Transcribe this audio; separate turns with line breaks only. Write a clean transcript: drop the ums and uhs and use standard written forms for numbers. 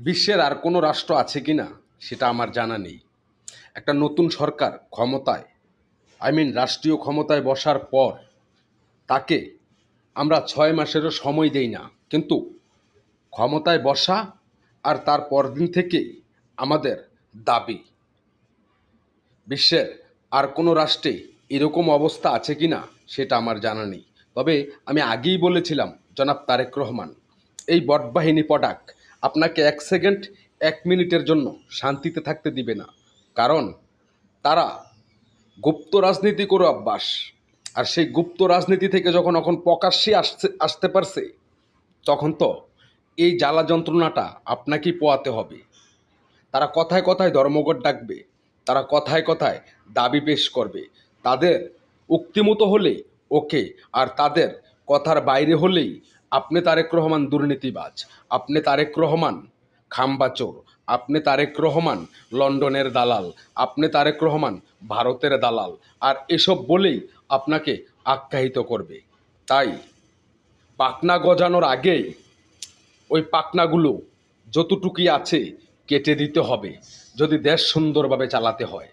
বিশ্বের আর কোনো রাষ্ট্র আছে কি না সেটা আমার জানা নেই। একটা নতুন সরকার ক্ষমতায়, রাষ্ট্রীয় ক্ষমতায় বসার পর তাকে আমরা 6 মাসেরও সময় দেই না, কিন্তু ক্ষমতায় বসা আর তার পরদিন থেকেই আমাদের দাবি। বিশ্বের আর কোনো রাষ্ট্রে এরকম অবস্থা আছে কি না সেটা আমার জানা নেই। তবে আমি আগেই বলেছিলাম, জনাব তারেক রহমান, এই বটবাহিনী পটাক আপনাকে 1 সেকেন্ড 1 মিনিটের জন্য শান্তিতে থাকতে দিবে না। কারণ তারা গুপ্ত রাজনীতি করে অভ্যাস। আর সেই গুপ্ত রাজনীতি থেকে যখন এখন প্রকাশ্যে আসতে পারছে, তখন তো এই জ্বালা যন্ত্রণাটা আপনাকেই পোয়াতে হবে। তারা কথায় কথায় ধর্মঘট ডাকবে, তারা কথায় কথায় দাবি পেশ করবে। তাদের উক্তিমতো হলে ওকে, আর তাদের কথার বাইরে হলেই আপনি তারেক রহমান দুর্নীতিবাজ, আপনি তারেক রহমান খাম্বাচোর, আপনি তারেক রহমান লন্ডনের দালাল, আপনি তারেক রহমান ভারতের দালাল, আর এসব বলেই আপনাকে আখ্যায়িত করবে। তাই পাখনা গজানোর আগেই ওই পাখনাগুলো যতটুকুই আছে কেটে দিতে হবে, যদি দেশ সুন্দরভাবে চালাতে হয়।